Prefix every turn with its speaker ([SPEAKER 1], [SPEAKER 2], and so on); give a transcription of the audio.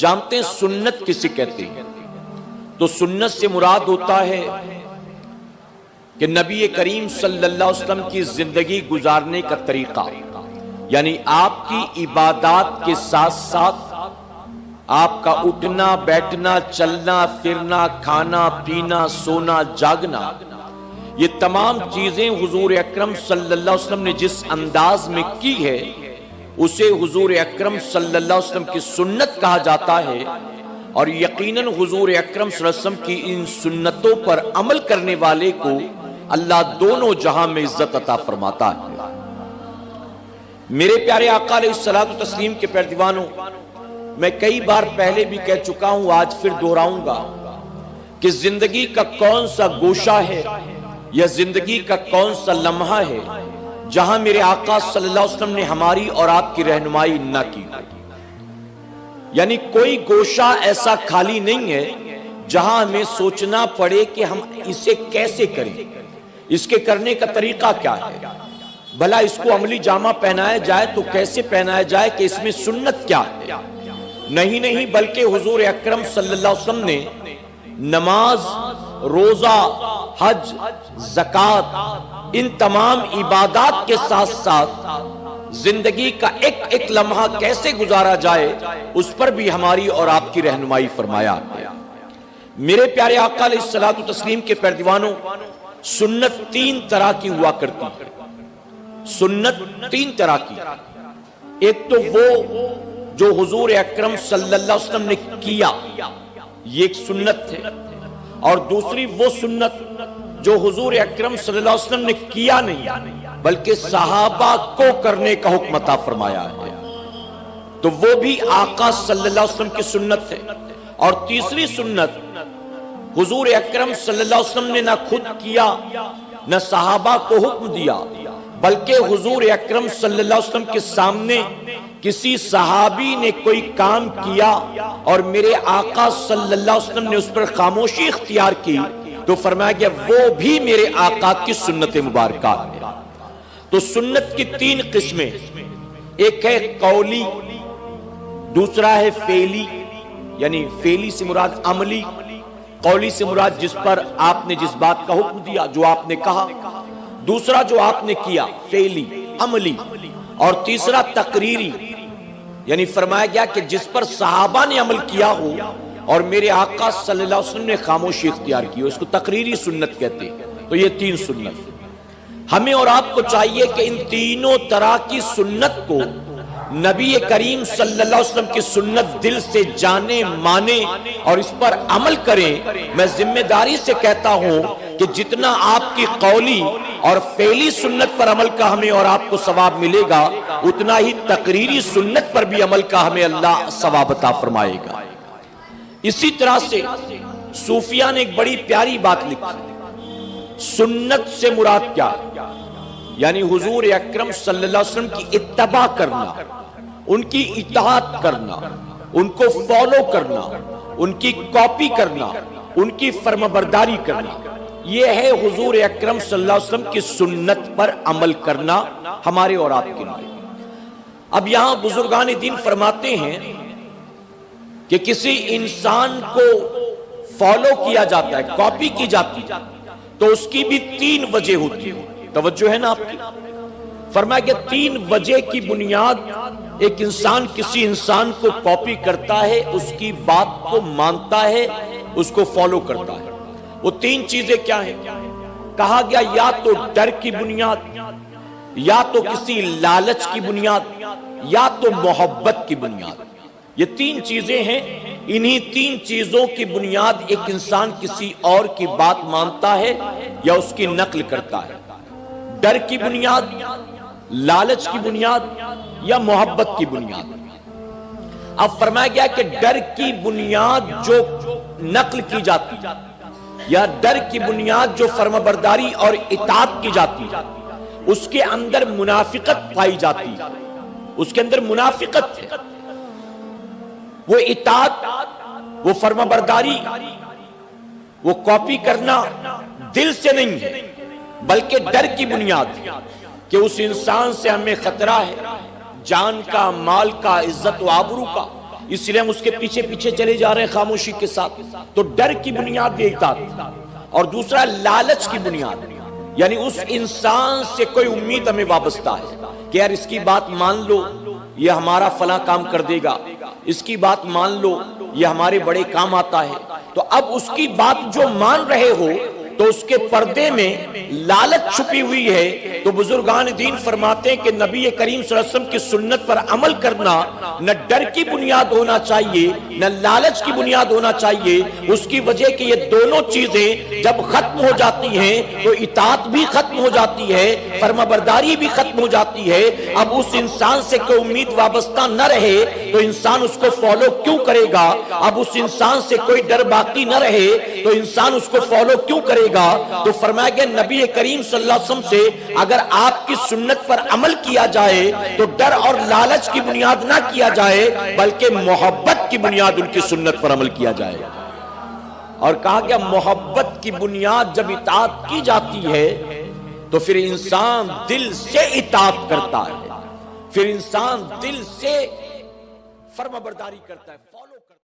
[SPEAKER 1] جانتے ہیں سنت کسے کہتے ہیں؟ تو سنت سے مراد ہوتا ہے کہ نبی کریم صلی اللہ علیہ وسلم کی زندگی گزارنے کا طریقہ، یعنی آپ کی عبادات کے ساتھ ساتھ آپ کا اٹھنا بیٹھنا چلنا پھرنا کھانا پینا سونا جاگنا، یہ تمام چیزیں حضور اکرم صلی اللہ علیہ وسلم نے جس انداز میں کی ہے اسے حضور اکرم صلی اللہ علیہ وسلم کی سنت کہا جاتا ہے۔ اور یقیناً حضور اکرم صلی اللہ علیہ وسلم کی ان سنتوں پر عمل کرنے والے کو اللہ دونوں جہاں میں عزت عطا فرماتا ہے۔ میرے پیارے آقا علیہ الصلوۃ والتسلیم کے پیروانوں، میں کئی بار پہلے بھی کہہ چکا ہوں، آج پھر دہراؤں گا کہ زندگی کا کون سا گوشہ ہے یا زندگی کا کون سا لمحہ ہے جہاں میرے آقا صلی اللہ علیہ وسلم نے ہماری اور آپ کی رہنمائی نہ کی۔ یعنی کوئی گوشہ ایسا خالی نہیں ہے جہاں ہمیں سوچنا پڑے کہ ہم اسے کیسے کریں، اس کے کرنے کا طریقہ کیا ہے، بھلا اس کو عملی جامہ پہنایا جائے تو کیسے پہنایا جائے کہ اس میں سنت کیا ہے۔ نہیں بلکہ حضور اکرم صلی اللہ علیہ وسلم نے نماز، روزہ، حج، زکوٰۃ، ان تمام عبادات کے ساتھ ساتھ زندگی کا ایک ایک لمحہ کیسے گزارا جائے اس پر بھی ہماری اور آپ کی رہنمائی فرمایا ہے۔ میرے پیارے آقا علیہ الصلوۃ والتسلیم کے پیروانوں، سنت تین طرح کی ہوا کرتی ہے۔ سنت تین طرح کی، ایک تو وہ جو حضور اکرم صلی اللہ علیہ وسلم نے کیا، یہ ایک سنت ہے، اور دوسری وہ سنت جو حضور اکرم صلی اللہ علیہ وسلم نے کیا نہیں بلکہ صحابہ کو کرنے کا حکم عطا فرمایا ہے، تو وہ بھی آقا صلی اللہ علیہ وسلم کی سنت ہے۔ اور تیسری سنت حضور اکرم صلی اللہ علیہ وسلم نے نہ خود کیا نہ صحابہ کو حکم دیا، بلکہ حضور اکرم صلی اللہ علیہ وسلم کے سامنے کسی صحابی نے کوئی کام کیا اور میرے آقا صلی اللہ علیہ وسلم نے اس پر خاموشی اختیار کی تو فرمایا گیا وہ بھی میرے آقا کی سنت مبارکہ ہے۔ تو سنت کی تین قسمیں، ایک ہے قولی، دوسرا ہے فعلی، یعنی فعلی سے مراد عملی، قولی سے مراد جس پر آپ نے جس بات کا حکم دیا، جو آپ نے کہا، دوسرا جو آپ نے کیا فعلی عملی، اور تیسرا تقریری، یعنی فرمایا گیا کہ جس پر صحابہ نے عمل کیا ہو اور میرے آقا صلی اللہ علیہ وسلم نے خاموشی اختیار کی ہو، اس کو تقریری سنت کہتے ہیں۔ تو یہ تین سنت ہمیں اور آپ کو چاہیے کہ ان تینوں طرح کی سنت کو نبی کریم صلی اللہ علیہ وسلم کی سنت دل سے جانے مانے اور اس پر عمل کریں۔ میں ذمہ داری سے کہتا ہوں کہ جتنا آپ کی قولی اور فعلی سنت پر عمل کا ہمیں اور آپ کو ثواب ملے گا، اتنا ہی تقریری سنت پر بھی عمل کا ہمیں اللہ ثواب عطا فرمائے گا۔ اسی طرح سے صوفیہ نے ایک بڑی پیاری بات لکھی، سنت سے مراد کیا، یعنی حضور اکرم صلی اللہ علیہ وسلم کی اتباع کرنا، ان کی اطاعت کرنا، ان کو فالو کرنا، ان کی کاپی کرنا، ان کی فرمانبرداری کرنا، یہ ہے حضور اکرم صلی اللہ علیہ وسلم کی سنت پر عمل کرنا ہمارے اور آپ کے لیے۔ اب یہاں بزرگان دین فرماتے ہیں کہ کسی انسان کو فالو کیا جاتا ہے، کاپی کی جاتی ہے، تو اس کی بھی تین وجہ ہوتی ہے۔ توجہ ہے نا آپ کی؟ فرمایا کہ تین وجہ کی بنیاد ایک انسان کسی انسان کو کاپی کرتا ہے، اس کی بات کو مانتا ہے، اس کو فالو کرتا ہے۔ وہ تین چیزیں کیا ہیں؟ کہا گیا یا تو ڈر کی بنیاد، یا تو کسی لالچ کی بنیاد، یا تو محبت کی بنیاد۔ یہ تین چیزیں ہیں، انہی تین چیزوں کی بنیاد ایک انسان کسی اور کی بات مانتا ہے یا اس کی نقل کرتا ہے۔ ڈر کی بنیاد، لالچ کی بنیاد یا محبت کی بنیاد۔ اب فرمایا گیا کہ ڈر کی بنیاد جو نقل کی جاتی یا ڈر کی بنیاد جو فرمانبرداری اور اطاعت کی جاتی، اس کے اندر منافقت پائی جاتی، اس کے اندر منافقت ہے۔ وہ اطاعت، وہ فرمانبرداری، وہ کاپی کرنا دل سے نہیں ہے بلکہ ڈر کی بنیاد کہ اس انسان سے ہمیں خطرہ ہے، جان کا، مال کا، عزت و آبرو کا، اس لیے ہم اس کے پیچھے پیچھے چلے جا رہے ہیں خاموشی کے ساتھ. تو ڈر کی بنیاد یہ اطاعت، اور دوسرا لالچ کی بنیاد، یعنی اس انسان سے کوئی امید ہمیں وابستہ ہے کہ یار اس کی بات مان لو یہ ہمارا فلاں کام کر دے گا، اس کی بات مان لو یہ ہمارے بڑے کام آتا ہے. تو اب اس کی بات جو مان رہے ہو تو اس کے پردے میں لالچ چھپی ہوئی ہے. تو بزرگان دین فرماتے ہیں کہ نبی کریم صلی اللہ علیہ وسلم کی سنت پر عمل کرنا نہ ڈر کی بنیاد ہونا چاہیے نہ لالچ کی بنیاد ہونا چاہیے. اس کی وجہ کہ یہ دونوں چیزیں جب ختم ہو جاتی ہیں تو اطاعت بھی ختم ہو جاتی ہے، فرما برداری بھی ختم ہو جاتی ہے. اب اس انسان سے کوئی امید وابستہ نہ رہے تو انسان اس کو فالو کیوں کرے گا؟ اب اس انسان سے کوئی ڈر باقی نہ رہے تو انسان اس کو فالو کیوں کرے گا؟ تو فرمایا گیا نبی کریم صلی اللہ علیہ وسلم سے اگر آپ کی سنت پر عمل کیا جائے تو ڈر اور لالچ کی بنیاد نہ کیا جائے بلکہ محبت کی بنیاد ان کی سنت پر عمل کیا جائے. اور کہا کہ محبت کی بنیاد جب اطاعت کی جاتی ہے تو پھر انسان دل سے اطاعت کرتا ہے، پھر انسان دل سے فرمانبرداری کرتا ہے، فالو کرتا ہے.